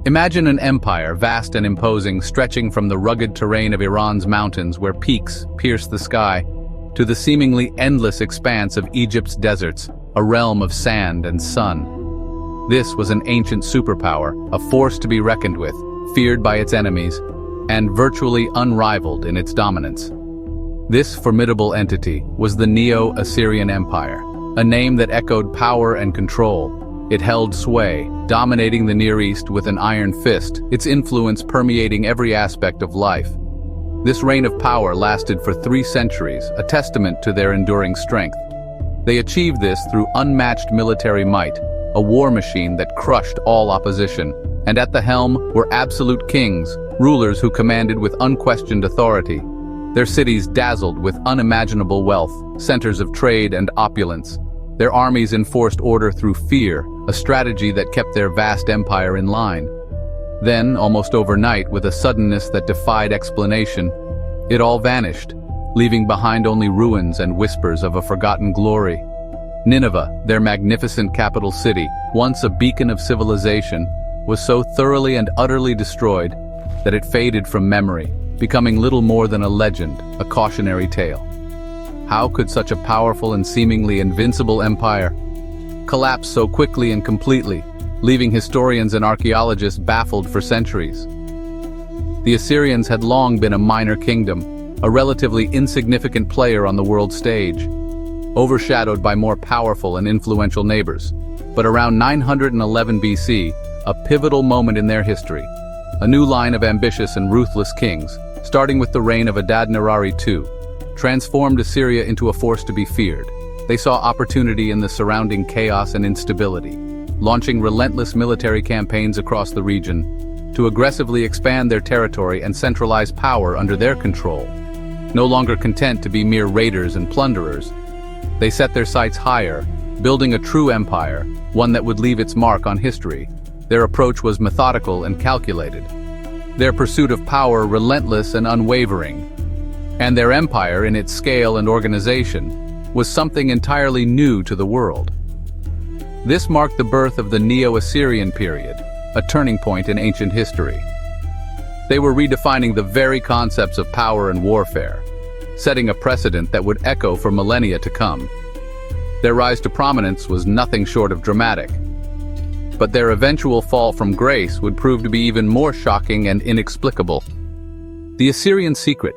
Imagine an empire, vast and imposing, stretching from the rugged terrain of Iran's mountains where peaks pierce the sky, to the seemingly endless expanse of Egypt's deserts, a realm of sand and sun. This was an ancient superpower, a force to be reckoned with, feared by its enemies, and virtually unrivaled in its dominance. This formidable entity was the Neo-Assyrian Empire, a name that echoed power and control. It held sway, dominating the Near East with an iron fist, its influence permeating every aspect of life. This reign of power lasted for 3 centuries, a testament to their enduring strength. They achieved this through unmatched military might, a war machine that crushed all opposition, and at the helm were absolute kings, rulers who commanded with unquestioned authority. Their cities dazzled with unimaginable wealth, centers of trade and opulence. Their armies enforced order through fear, a strategy that kept their vast empire in line. Then, almost overnight, with a suddenness that defied explanation, it all vanished, leaving behind only ruins and whispers of a forgotten glory. Nineveh, their magnificent capital city, once a beacon of civilization, was so thoroughly and utterly destroyed that it faded from memory, becoming little more than a legend, a cautionary tale. How could such a powerful and seemingly invincible empire collapse so quickly and completely, leaving historians and archaeologists baffled for centuries? The Assyrians had long been a minor kingdom, a relatively insignificant player on the world stage, overshadowed by more powerful and influential neighbors. But around 911 BC, a pivotal moment in their history, a new line of ambitious and ruthless kings, starting with the reign of Adad-nirari II, transformed Assyria into a force to be feared. They saw opportunity in the surrounding chaos and instability, launching relentless military campaigns across the region to aggressively expand their territory and centralize power under their control. No longer content to be mere raiders and plunderers, they set their sights higher, building a true empire, one that would leave its mark on history. Their approach was methodical and calculated, their pursuit of power relentless and unwavering, and their empire, in its scale and organization, was something entirely new to the world. This marked the birth of the Neo-Assyrian period, a turning point in ancient history. They were redefining the very concepts of power and warfare, setting a precedent that would echo for millennia to come. Their rise to prominence was nothing short of dramatic, but their eventual fall from grace would prove to be even more shocking and inexplicable. The Assyrian secret.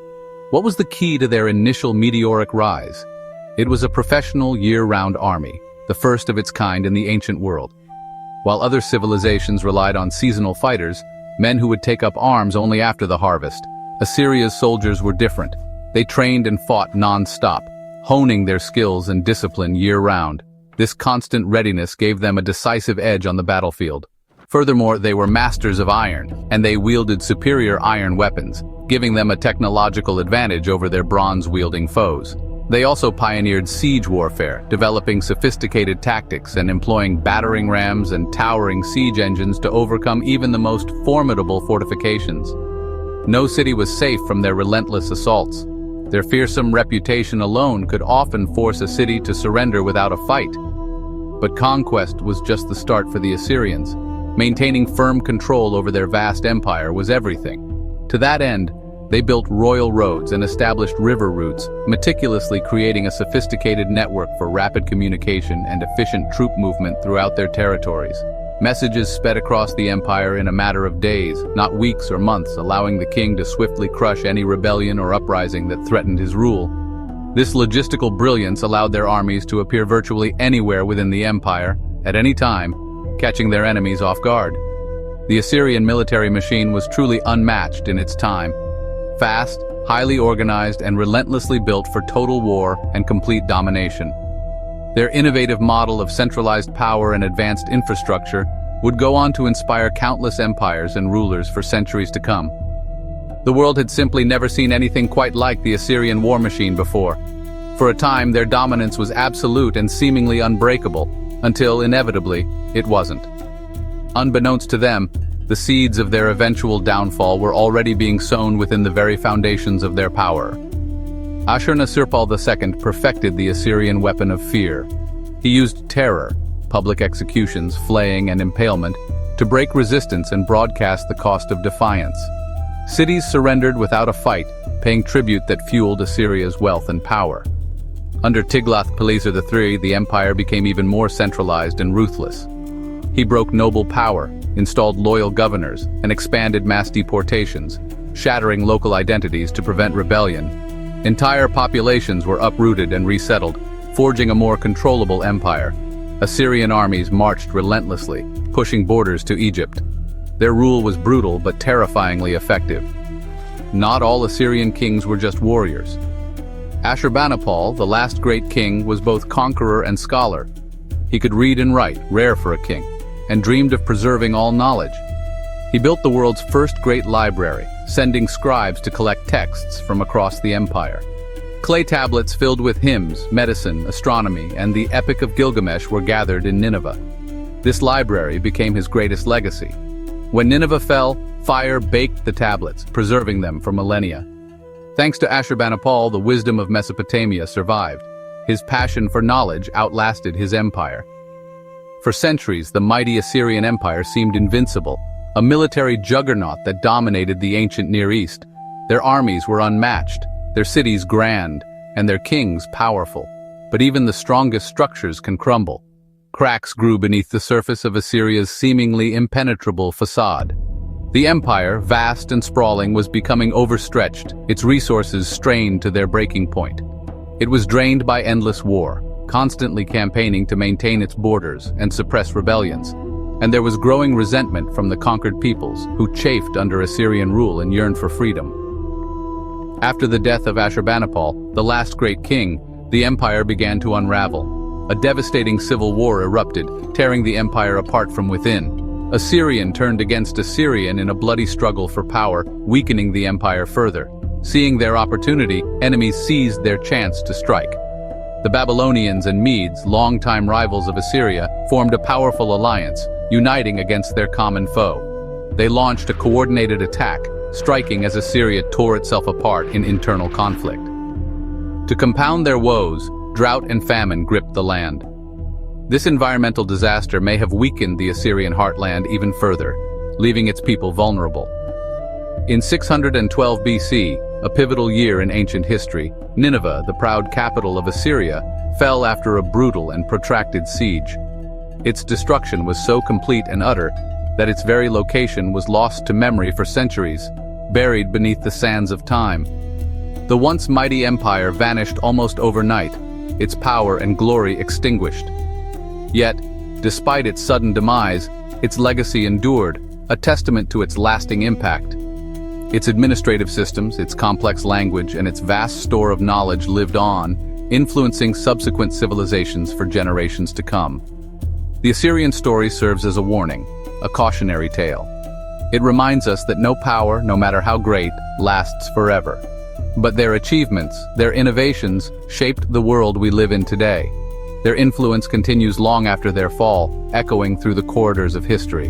What was the key to their initial meteoric rise? It was a professional year-round army, the first of its kind in the ancient world. While other civilizations relied on seasonal fighters, men who would take up arms only after the harvest, Assyria's soldiers were different. They trained and fought non-stop, honing their skills and discipline year-round. This constant readiness gave them a decisive edge on the battlefield. Furthermore, they were masters of iron, and they wielded superior iron weapons, giving them a technological advantage over their bronze-wielding foes. They also pioneered siege warfare, developing sophisticated tactics and employing battering rams and towering siege engines to overcome even the most formidable fortifications. No city was safe from their relentless assaults. Their fearsome reputation alone could often force a city to surrender without a fight. But conquest was just the start for the Assyrians. Maintaining firm control over their vast empire was everything. To that end, they built royal roads and established river routes, meticulously creating a sophisticated network for rapid communication and efficient troop movement throughout their territories. Messages sped across the empire in a matter of days, not weeks or months, allowing the king to swiftly crush any rebellion or uprising that threatened his rule. This logistical brilliance allowed their armies to appear virtually anywhere within the empire, at any time, catching their enemies off guard. The Assyrian military machine was truly unmatched in its time. Fast, highly organized, and relentlessly built for total war and complete domination. Their innovative model of centralized power and advanced infrastructure would go on to inspire countless empires and rulers for centuries to come. The world had simply never seen anything quite like the Assyrian war machine before. For a time, their dominance was absolute and seemingly unbreakable, until, inevitably, it wasn't. Unbeknownst to them, the seeds of their eventual downfall were already being sown within the very foundations of their power. Ashurbanipal II perfected the Assyrian weapon of fear. He used terror, public executions, flaying, and impalement, to break resistance and broadcast the cost of defiance. Cities surrendered without a fight, paying tribute that fueled Assyria's wealth and power. Under Tiglath-Pileser III, the empire became even more centralized and ruthless. He broke noble power, installed loyal governors, and expanded mass deportations, shattering local identities to prevent rebellion. Entire populations were uprooted and resettled, forging a more controllable empire. Assyrian armies marched relentlessly, pushing borders to Egypt. Their rule was brutal but terrifyingly effective. Not all Assyrian kings were just warriors. Ashurbanipal, the last great king, was both conqueror and scholar. He could read and write, rare for a king, and dreamed of preserving all knowledge. He built the world's first great library, sending scribes to collect texts from across the empire. Clay tablets filled with hymns, medicine, astronomy, and the Epic of Gilgamesh were gathered in Nineveh. This library became his greatest legacy. When Nineveh fell, fire baked the tablets, preserving them for millennia. Thanks to Ashurbanipal, the wisdom of Mesopotamia survived. His passion for knowledge outlasted his empire. For centuries, the mighty Assyrian Empire seemed invincible, a military juggernaut that dominated the ancient Near East. Their armies were unmatched, their cities grand, and their kings powerful. But even the strongest structures can crumble. Cracks grew beneath the surface of Assyria's seemingly impenetrable facade. The empire, vast and sprawling, was becoming overstretched, its resources strained to their breaking point. It was drained by endless war, constantly campaigning to maintain its borders and suppress rebellions. And there was growing resentment from the conquered peoples, who chafed under Assyrian rule and yearned for freedom. After the death of Ashurbanipal, the last great king, the empire began to unravel. A devastating civil war erupted, tearing the empire apart from within. Assyrian turned against Assyrian in a bloody struggle for power, weakening the empire further. Seeing their opportunity, enemies seized their chance to strike. The Babylonians and Medes, longtime rivals of Assyria, formed a powerful alliance, uniting against their common foe. They launched a coordinated attack, striking as Assyria tore itself apart in internal conflict. To compound their woes, drought and famine gripped the land. This environmental disaster may have weakened the Assyrian heartland even further, leaving its people vulnerable. In 612 BC, a pivotal year in ancient history, Nineveh, the proud capital of Assyria, fell after a brutal and protracted siege. Its destruction was so complete and utter that its very location was lost to memory for centuries, buried beneath the sands of time. The once mighty empire vanished almost overnight, its power and glory extinguished. Yet, despite its sudden demise, its legacy endured, a testament to its lasting impact. Its administrative systems, its complex language, and its vast store of knowledge lived on, influencing subsequent civilizations for generations to come. The Assyrian story serves as a warning, a cautionary tale. It reminds us that no power, no matter how great, lasts forever. But their achievements, their innovations, shaped the world we live in today. Their influence continues long after their fall, echoing through the corridors of history.